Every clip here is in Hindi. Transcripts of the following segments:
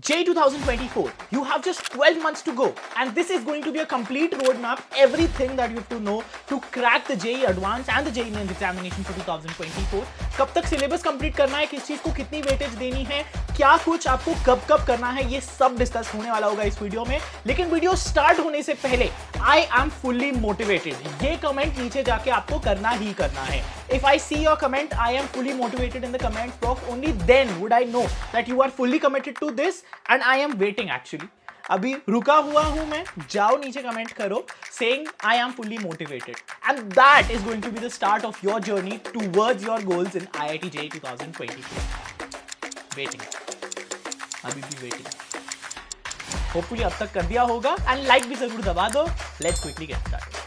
JEE 2024, you have just 12 months to go, and this is going to be a complete roadmap, everything that you have to know to crack the JEE Advanced and the JEE Mains examination for 2024. कब तक सिलेबस कंप्लीट करना है, किस चीज को कितनी वेटेज देनी है, क्या कुछ आपको कब कब करना है, ये सब डिस्कस होने वाला होगा इस वीडियो में। लेकिन वीडियो स्टार्ट होने से पहले आई एम फुल्ली मोटिवेटेड, ये कमेंट नीचे जाके आपको करना ही करना है। If I see your comment, I am fully motivated in the comment box. Only then would I know that you are fully committed to this, and I am waiting actually. अभी रुका हुआ हूं मैं, जाओ नीचे कमेंट करो saying I am fully motivated, and that is going to be the start of your journey towards your goals in IIT JEE 2024. Waiting, अभी भी waiting. Hopefully अब तक कर दिया होगा, and like भी जरूर दबा दो. Let's quickly get started.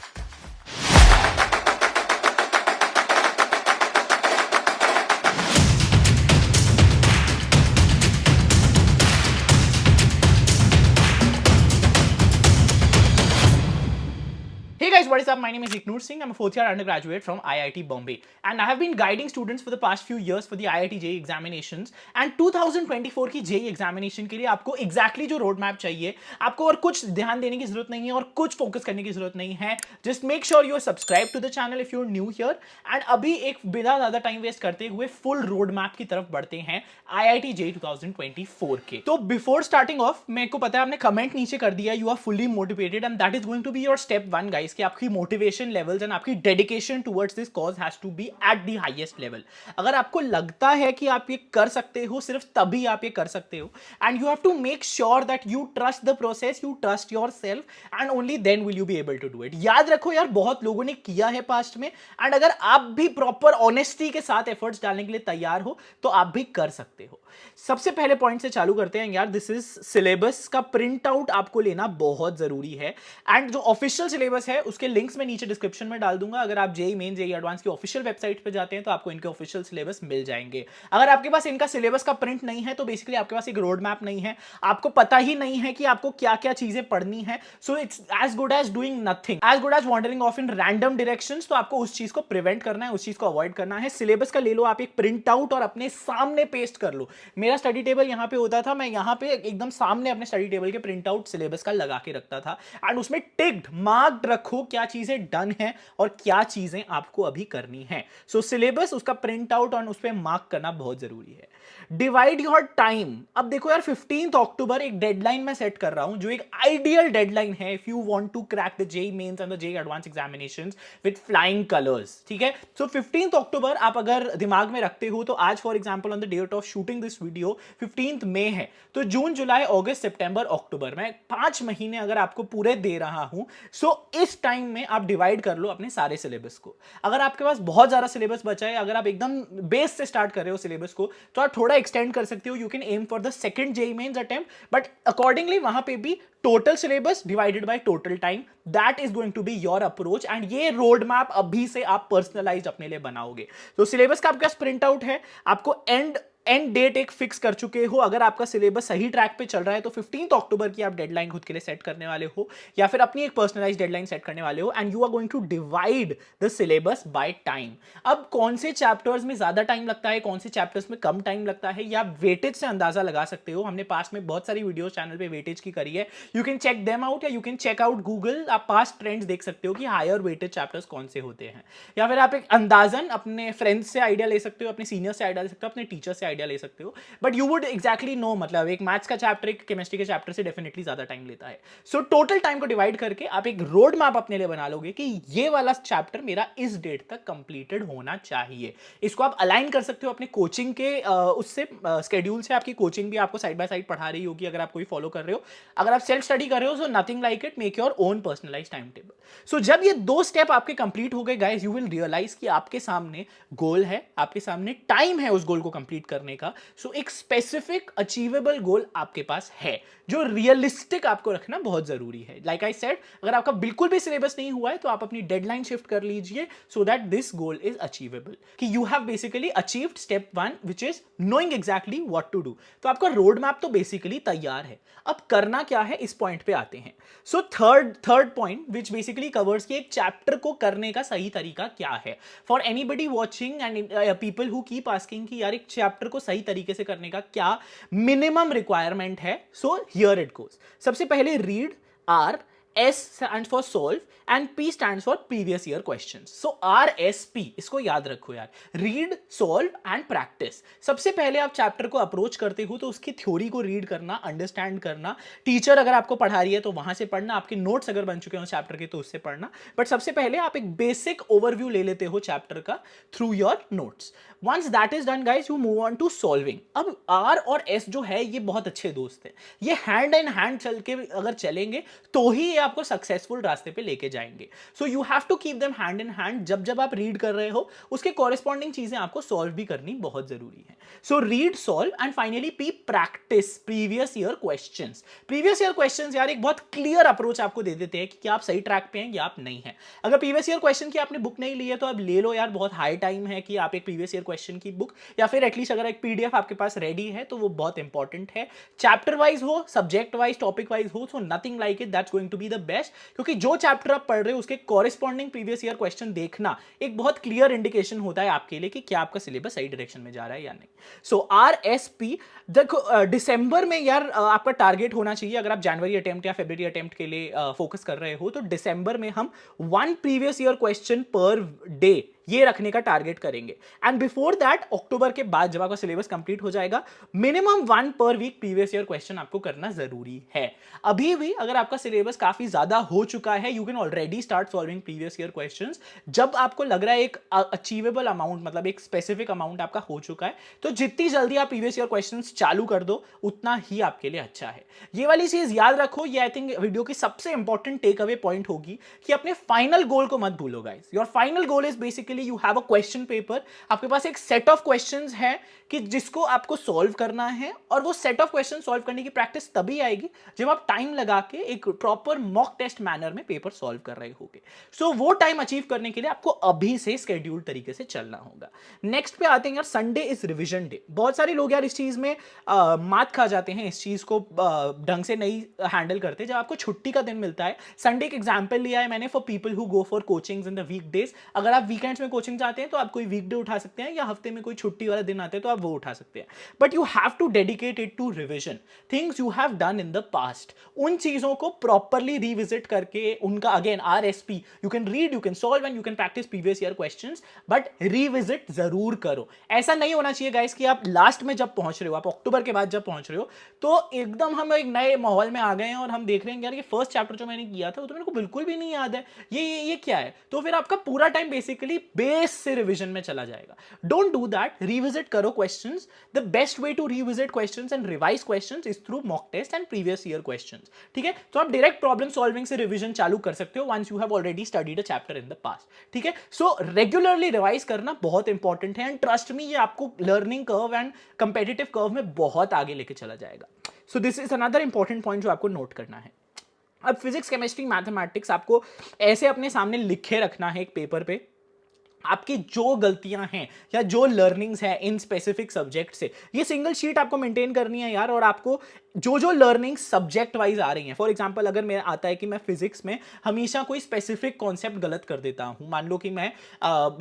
Hey guys, what is up? My name is Iknoor Singh. I'm a fourth year undergraduate from IIT Bombay, and I have been guiding students for the past few years for the IIT JEE examinations. And 2024 की JEE examination के लिए आपको exactly जो road map चाहिए, आपको और कुछ ध्यान देने की जरूरत नहीं है और कुछ focus करने की जरूरत नहीं है. Just make sure you are subscribed to the channel if you're new here. And अभी एक बिना ज़्यादा time waste करते हुए full road map की तरफ बढ़ते हैं IIT JEE 2024 के. तो before starting off, मेरे को पता है आपने comment नीचे कर दिया, you are fully motivated, and that is going to be your step 1 guys. कि आपकी मोटिवेशन लेवल्स एंड आपकी dedication towards this cause has to be at the highest level. अगर आपको लगता है कि आप ये कर सकते हो, सिर्फ तभी आप ये कर सकते हो. And you have to make sure that you trust the process, you trust yourself, and only then will you be able to do it. याद रखो यार, बहुत लोगों ने किया है पास्ट में, एंड अगर आप भी प्रॉपर ऑनेस्टी के साथ एफर्ट्स डालने के लिए तैयार हो तो आप भी कर सकते हो. सबसे पहले पॉइंट से चालू करते हैं यार. दिस इज सिलेबस का प्रिंट आउट आपको लेना बहुत जरूरी है, एंड जो ऑफिशियल सिलेबस है उसके लिंक्स मैं नीचे डिस्क्रिप्शन में डाल दूंगा. अगर आप JEE मेन JEE एडवांस की ऑफिशियल वेबसाइट पे जाते हैं तो आपको इनके ऑफिशियल सिलेबस मिल जाएंगे. अगर आपके पास इनका सिलेबस का प्रिंट नहीं है तो बेसिकली आपके पास एक रोड मैप नहीं है, आपको पता ही नहीं है कि आपको क्या क्या चीजें पढ़नी है. So it's as good as doing nothing, as good as wandering off in random directions. तो आपको उस चीज को प्रिवेंट करना है, उस चीज को अवॉइड करना है. सिलेबस का ले लो आप एक प्रिंट आउट और अपने सामने पेस्ट कर लो. मेरा स्टडी टेबल यहाँ पे होता था, मैं यहाँ पे एकदम सामने अपने स्टडी टेबल के प्रिंट आउट सिलेबस का लगा के रखता था, एंड उसमें टिक्ड मार्क्ड रखो क्या चीजें डन है और क्या चीजें आपको अभी करनी है. सो सिलेबस, उसका प्रिंट आउट और उस पर मार्क करना बहुत जरूरी है. Divide your time. अब देखो यार, 15 अक्टूबर एक डेडलाइन मैं सेट कर रहा हूं जो एक आइडियल डेडलाइन है if you want to crack the JEE mains and the JEE advance examinations with flying colours. ठीक है, सो 15 अक्टूबर आप अगर दिमाग में रखते हो तो आज for example on the date of shooting this video 15 May है, तो जून जुलाई अगस्त सितंबर अक्टूबर, मैं 5 महीने अगर आपको पूरे दे रहा हूं. सो इस टाइम में आप डिवाइड कर लो अपने सारे सिलेबस को. अगर आपके पास बहुत ज्यादा सिलेबस बचा है, अगर आप एकदम बेस से स्टार्ट कर रहे हो सिलेबस को, तो आप थोड़ा एक्सटेंड कर सकते हो. You can aim for the second JEE mains attempt, but accordingly वहां पे भी total syllabus divided by total time, that is going to be your approach. And ये रोड मैप अभी से आप पर्सनलाइज अपने लिए बनाओगे. तो सिलेबस का आपके पास प्रिंट आउट है, आपको एंड डेट एक फिक्स कर चुके हो. अगर आपका सिलेबस सही ट्रैक पे चल रहा है तो 15 अक्टूबर की आप डेडलाइन खुद के लिए सेट करने वाले हो, या फिर अपनी एक पर्सनलाइज्ड डेडलाइन सेट करने वाले हो, and you are going to divide the syllabus by time. अब कौन से चैप्टर्स में ज्यादा टाइम लगता है, कौन से चैप्टर्स में कम टाइम लगता है, या आप वेटेज से अंदाजा लगा सकते हो. हमने पास में बहुत सारी वीडियो चैनल पे वेटेज की करी है, you can check them out, या you can check out Google. आप पास्ट ट्रेंड्स देख सकते हो कि हायर वेटेज चैप्टर्स कौन से होते हैं, या फिर आप एक अंदाजन अपने फ्रेंड्स से आइडिया ले सकते हो, अपने सीनियर से आइडिया ले सकते हो, अपने टीचर से आइडिया ले सकते हो. But you would exactly know, मतलब एक मैथ्स का चैप्टर एक केमिस्ट्री के चैप्टर से डेफिनेटली ज्यादा टाइम लेता है. सो टोटल टाइम को डिवाइड करके आप एक रोड मैप अपने लिए बना लोगे कि ये वाला चैप्टर मेरा इस डेट तक कंप्लीटेड होना चाहिए. इसको आप अलाइन कर सकते हो अपने कोचिंग के उससे स्केड्यूल से. आपकी कोचिंग भी आपको साइड बाय साइड पढ़ा रही होगी अगर आप कोई फॉलो कर रहे हो. अगर आप सेल्फ स्टडी कर रहे हो, so nothing like it, make your own personalized time table. सो जब ये दो स्टेप आपके कंप्लीट हो गए गाइस, यू विल रियलाइज कि आपके सामने गोल है, आपके सामने टाइम है उस गोल को कंप्लीट करने का. सो एक स्पेसिफिक अचीवेबल गोल आपके पास है जो रियलिस्टिक आपको रखना बहुत जरूरी है. लाइक आई सेड, अगर आपका बिल्कुल भी सिलेबस नहीं हुआ है तो आप अपनी डेडलाइन शिफ्ट कर लीजिए so that this goal is achievable. कि you have basically achieved step 1 which is knowing exactly what to do. तो आपका रोड मैप तो बेसिकली तैयार है. अब करना क्या है, इस पॉइंट पे आते हैं. So third point which basically covers कि एक चैप्टर को करने का सही तरीका क्या है. For anybody watching and people who keep asking कि यार एक चैप्टर को सही तरीके से करने का क्या मिनिमम रिक्वायरमेंट है. So here it goes. सबसे पहले read. R. S stands for solve and P stands for previous year questions. So RSP इसको याद रखो यार. Read, solve and practice. सबसे पहले आप चैप्टर को अप्रोच करते हो तो उसकी थ्योरी को रीड करना, अंडरस्टैंड करना. टीचर अगर आपको पढ़ा रही है तो वहां से पढ़ना, आपके नोट्स अगर बन चुके हो चैप्टर के तो उससे पढ़ना. बट सबसे पहले आप एक बेसिक ओवरव्यू ले लेते हो चैप्टर का through your notes. Once that is done guys, you move on to solving. अब R और S जो है ये बहुत अच्छे दोस्त हैं. ये हैंड इन हैंड चल के अगर चलेंगे तो ही ये आपको सक्सेसफुल रास्ते पे लेके जाएंगे. So you have to keep them hand in hand. जब जब आप रीड कर रहे हो उसके कॉरेस्पॉन्डिंग चीजें आपको सॉल्व भी करनी बहुत जरूरी है. So read, solve and finally P practice previous year questions. Previous year questions यार एक बहुत क्लियर अप्रोच आपको दे देते हैं कि क्या आप सही ट्रैक पे हैं या आप नहीं है. अगर प्रीवियस ईयर क्वेश्चन की आपने बुक नहीं ली है तो आप ले लो यार, बहुत हाई टाइम है कि आप एक प्रीवियस ईयर क्वेश्चन की बुक या फिर एटलीस्ट अगर एक पीडीएफ आपके पास रेडी है तो वो बहुत इंपॉर्टेंट है. चैप्टर वाइज हो, सब्जेक्ट वाइज, टॉपिक वाइज हो, so nothing like it, that's going to be the best. क्योंकि जो चैप्टर आप पढ़ रहे हो उसके कॉरेस्पॉन्डिंग प्रीवियस ईयर क्वेश्चन देखना एक बहुत क्लियर इंडिकेशन होता है आपके लिए कि क्या आपका सिलेबस सही डायरेक्शन में जा रहा है या नहीं. सो RSP देखो, दिसंबर में यार आपका टारगेट होना चाहिए. अगर आप जनवरी अटेम्प्ट या फरवरी अटेम्प्ट के लिए फोकस कर रहे हो तो दिसंबर में हम 1 previous year question per day ये रखने का टारगेट करेंगे. एंड बिफोर दैट अक्टूबर के बाद जब आपका सिलेबस कंप्लीट हो जाएगा मिनिमम 1 पर वीक प्रीवियस ईयर क्वेश्चन आपको करना जरूरी है. अभी भी अगर आपका सिलेबस काफी ज्यादा हो चुका है, you can already start solving previous year questions. जब आपको लग रहा है एक अचीवेबल अमाउंट, मतलब एक स्पेसिफिक अमाउंट आपका हो चुका है, तो जितनी जल्दी आप प्रीवियस ईयर क्वेश्चंस चालू कर दो उतना ही आपके लिए अच्छा है. ये वाली चीज याद रखो. ये आई थिंक वीडियो की सबसे इंपॉर्टेंट टेक अवे पॉइंट होगी कि अपने फाइनल गोल को मत भूलो guys. Your final goal is basically you have a question paper. आपके पास एक सेट ऑफ क्वेश्चंस है कि जिसको आपको सॉल्व करना है, और वो सेट ऑफ क्वेश्चन सॉल्व करने की प्रैक्टिस तभी आएगी जब आप टाइम लगा के एक प्रॉपर मॉक टेस्ट मैनर में पेपर सॉल्व कर रहे होगे. सो वो टाइम अचीव करने के लिए आपको अभी से स्केड्यूल तरीके से चलना होगा. नेक्स्ट पे आते हैं यार, संडे इज रिविजन डे. बहुत सारे लोग यार इस चीज में मात खा जाते हैं, इस चीज को ढंग से नहीं हैंडल करते. जब आपको छुट्टी का दिन मिलता है, संडे एक एग्जाम्पल लिया है मैंने for people who go for coachings in the weekdays. अगर आप वीकेंड्स में कोचिंग जाते हैं तो आप कोई वीकडे उठा सकते हैं, या हफ्ते में कोई छुट्टी वाला दिन आता है तो आप वो उठा सकते हैं. But you have to dedicate it to revision things you have done in the past. उन चीजों को प्रॉपरली रिविजिट करके उनका again RSP, you can read, you can solve and you can practise previous year questions, but revisit जरूर करो. ऐसा नहीं होना चाहिए गाइस कि आप लास्ट में जब पहुंच रहे हो, आप अक्टूबर के बाद जब पहुंच रहे हो, तो एकदम हम एक नए माहौल में आ गए हैं और हम देख रहे हैं यार ये फर्स्ट चैप्टर जो मैंने किया था वो तो मेरे को बिल्कुल भी नहीं याद है, ये क्या है. तो फिर आपका पूरा टाइम बेसिकली बेस से रिविजन में चला जाएगा. Don't do that. रिविजिट करो questions. The best way to revisit questions and revise questions is through mock test and previous year questions. ठीक है, तो आप डायरेक्ट प्रॉब्लम सॉल्विंग से रिविजन चालू कर सकते हो once you have already studied a chapter in the past. ठीक है, सो रेगुलरली रिवाइज करना बहुत इंपॉर्टेंट है, एंड ट्रस्ट मी ये आपको learning curve and competitive curve में बहुत आगे लेके चला जाएगा. सो this is another important point जो आपको नोट करना है. अब फिजिक्स, केमिस्ट्री, मैथमेटिक्स आपको ऐसे अपने सामने लिखे रखना है एक पेपर पे. आपकी जो गलतियां हैं या जो लर्निंग्स हैं इन स्पेसिफिक सब्जेक्ट से, ये सिंगल शीट आपको मेंटेन करनी है यार. और आपको जो लर्निंग सब्जेक्ट वाइज आ रही हैं, फॉर एग्जांपल अगर मेरा आता है कि मैं फिजिक्स में हमेशा कोई स्पेसिफिक कॉन्सेप्ट गलत कर देता हूं, मान लो कि मैं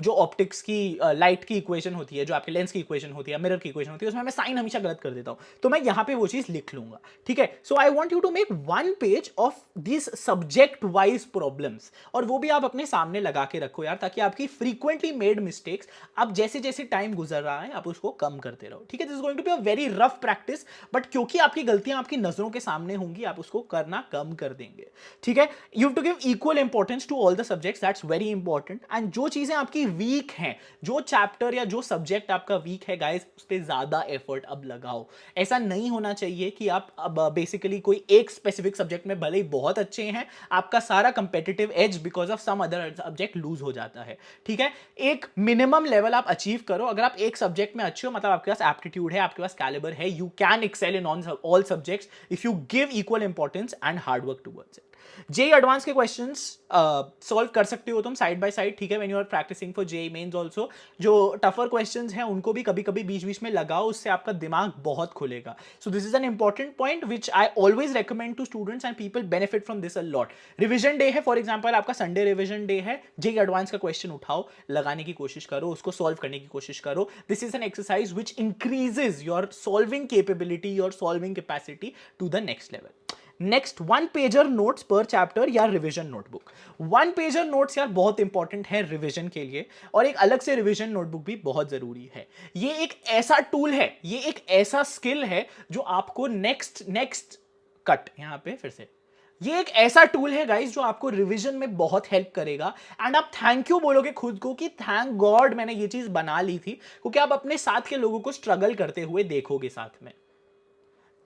जो ऑप्टिक्स की लाइट की इक्वेशन होती है, जो आपके लेंस की इक्वेशन होती है, मिरर की इक्वेशन होती है, उसमें मैं साइन हमेशा गलत कर देता हूं, तो मैं यहां पे वो चीज लिख लूंगा. ठीक है, so I want you to make 1 page of this subject wise problems, और वो भी आप अपने सामने लगा के रखो यार, ताकि आपकी फ्रीक्वेंटली मेड मिस्टेक्स आप जैसे जैसे टाइम गुजर रहा है आप उसको कम करते रहो. ठीक है, this is going to be a very rough practice, but क्योंकि आपकी गलतियां आपकी नजरों के सामने होंगी आप उसको करना कम कर देंगे. ठीक है, you have to give equal importance to all the subjects, that's very important. And जो चीजें आपकी वीक हैं, जो चैप्टर या जो सब्जेक्ट आपका वीक है गाइस, उस पर ज्यादा एफर्ट अब लगाओ. ऐसा नहीं होना चाहिए कि आप अब बेसिकली कोई एक स्पेसिफिक सब्जेक्ट में भले ही बहुत अच्छे हैं, आपका सारा competitive edge because of some other subject lose हो जाता है. ठीक है, एक मिनिमम लेवल आप अचीव करो. अगर आप एक सब्जेक्ट में अच्छे हो, मतलब आपके पास एप्टीट्यूड है, आपके पास कैलिबर है, you can excel in all subjects if you give equal importance and hard work towards it. JEE advance के क्वेश्चंस सॉल्व कर सकते हो तुम साइड बाय साइड, ठीक है, when you are practising for JEE mains also. जो टफर क्वेश्चंस हैं उनको भी कभी कभी बीच बीच में लगाओ, उससे आपका दिमाग बहुत खुलेगा। So this is an important point which I always recommend to students and people benefit from this a lot. Revision day है फॉर एग्जाम्पल, आपका संडे रिविजन डे है, जेई एडवांस का क्वेश्चन उठाओ, लगाने की कोशिश करो, उसको सॉल्व करने की कोशिश करो। This is an exercise which increases your solving capability, your solving capacity to the next level. Next, 1 pager notes per chapter या रिवीजन नोटबुक। 1 पेजर नोट्स यार बहुत इंपॉर्टेंट है रिवीजन के लिए, और एक अलग से रिवीजन नोटबुक भी बहुत जरूरी है। ये एक ऐसा टूल है, ये एक ऐसा स्किल है जो आपको नेक्स्ट कट, यहां पे फिर से, ये एक ऐसा टूल है गाइस जो आपको रिवीजन में बहुत हेल्प करेगा। एंड आप थैंक यू बोलोगे खुद को कि थैंक गॉड मैंने ये चीज बना ली थी, क्योंकि आप अपने साथ के लोगों को स्ट्रगल करते हुए देखोगे साथ में।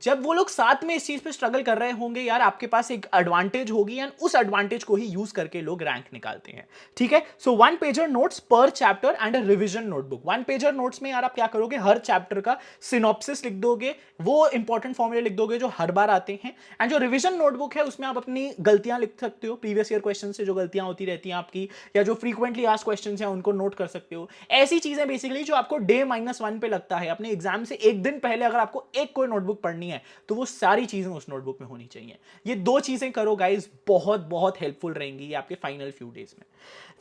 जब वो लोग साथ में इस चीज पे स्ट्रगल कर रहे होंगे यार, आपके पास एक एडवांटेज होगी, एंड उस एडवांटेज को ही यूज करके लोग रैंक निकालते हैं, ठीक है। सो 1 pager notes per chapter and a revision notebook. 1 pager notes में यार आप क्या करोगे, हर चैप्टर का सिनॉप्सिस लिख दोगे, वो इंपॉर्टेंट फॉर्मूले लिख दोगे जो हर बार आते हैं। एंड जो रिवीजन नोटबुक है उसमें आप अपनी गलतियां लिख सकते हो, प्रीवियस ईयर क्वेश्चन से जो गलतियां होती रहती हैं आपकी, या जो फ्रीक्वेंटली आस्क्ड क्वेश्चंस हैं उनको नोट कर सकते हो। ऐसी चीजें बेसिकली जो आपको डे -1 पे लगता है, अपने एग्जाम से एक दिन पहले अगर आपको एक कोई नोटबुक पढ़नी है तो वो सारी चीजें उस नोटबुक में होनी चाहिए। ये 2 चीजें करो गाइस, बहुत बहुत हेल्पफुल रहेंगी आपके फाइनल फ्यू डेज में।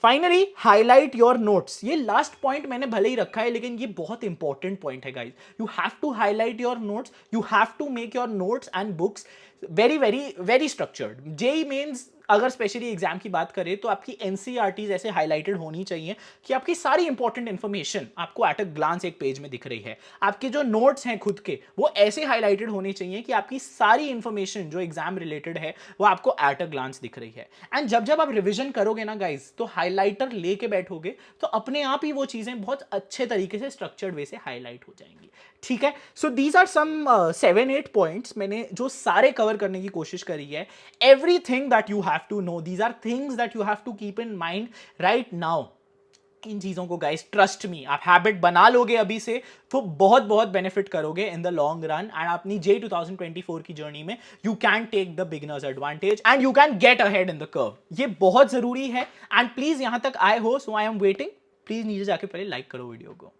Finally, highlight your notes. ये लास्ट पॉइंट मैंने भले ही रखा है, लेकिन ये बहुत इंपॉर्टेंट पॉइंट है guys. You have to highlight your notes, you have to make your notes and books very very very structured. JEE mains अगर स्पेशली एग्जाम की बात करें तो आपकी एनसीईआरटीज ऐसे हाईलाइटेड होनी चाहिए कि आपकी सारी इंपॉर्टेंट इंफॉर्मेशन आपको एट अ ग्लांस एक पेज में दिख रही है। आपके जो नोट्स हैं खुद के, वो ऐसे हाईलाइटेड होने चाहिए कि आपकी सारी इंफॉर्मेशन जो एग्जाम रिलेटेड है वो आपको एट अ ग्लांस दिख रही है। एंड जब जब आप रिविजन करोगे ना गाइज, तो हाईलाइटर लेके बैठोगे तो अपने आप ही वो चीजें बहुत अच्छे तरीके से स्ट्रक्चर्ड वे से हाईलाइट हो जाएंगी, ठीक है। So these are some 7-8 points मैंने जो सारे कवर करने की कोशिश करी है। Everything that you have to know, these are things that you have to keep in mind right now। इन चीजों को गाइस, ट्रस्ट मी, आप हैबिट बना लोगे अभी से तो बहुत बहुत बेनिफिट करोगे in the long run. And अपनी जे 2024 की जर्नी में you can take the beginners advantage and you can get ahead in the curve. ये बहुत जरूरी है। एंड प्लीज यहां तक आए हो, सो आई एम वेटिंग, प्लीज नीचे जाके पहले लाइक करो वीडियो को।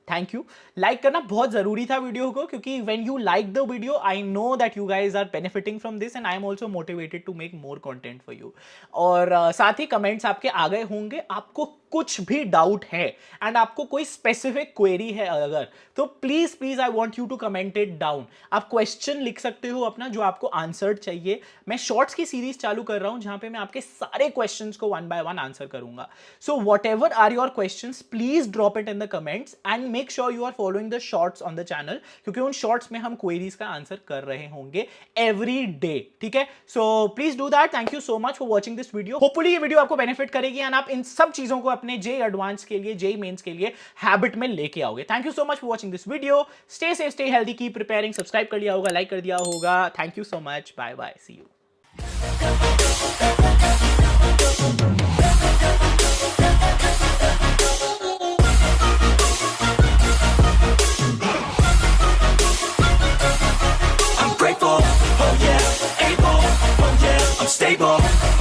Thank you. लाइक करना बहुत जरूरी था वीडियो को, क्योंकि when you like the video I know that you guys are benefiting from this and I am also motivated to make more content for you. और साथ ही कमेंट्स आपके आ गए होंगे, आपको कुछ भी डाउट है एंड आपको कोई स्पेसिफिक क्वेरी है अगर, तो please please I want you to comment it down. आप क्वेश्चन लिख सकते हो अपना जो आपको आंसर्ड चाहिए। मैं शॉर्ट्स की सीरीज चालू कर रहा हूं जहां पे मैं आपके सारे क्वेश्चंस को 1 by 1 आंसर करूंगा। So whatever are your questions, please drop it in the comments and make sure you are following the shorts on the channel, क्योंकि उन शॉर्ट्स में हम क्वेरीज का आंसर कर रहे होंगे एवरी डे, ठीक है। So please do that. Thank you so much for watching this video. Hopefully ये वीडियो आपको बेनिफिट करेगी एंड आप इन सब चीजों को अपने जे एडवांस के लिए, जेई मेंस के लिए हैबिट में लेके आओगे। Thank you so much for watching this video. Stay safe, stay healthy, keep preparing. Subscribe कर लिया होगा, लाइक कर दिया होगा। Thank you so much, bye bye, see you. I'm grateful, oh yeah, able, oh yeah, I'm stable.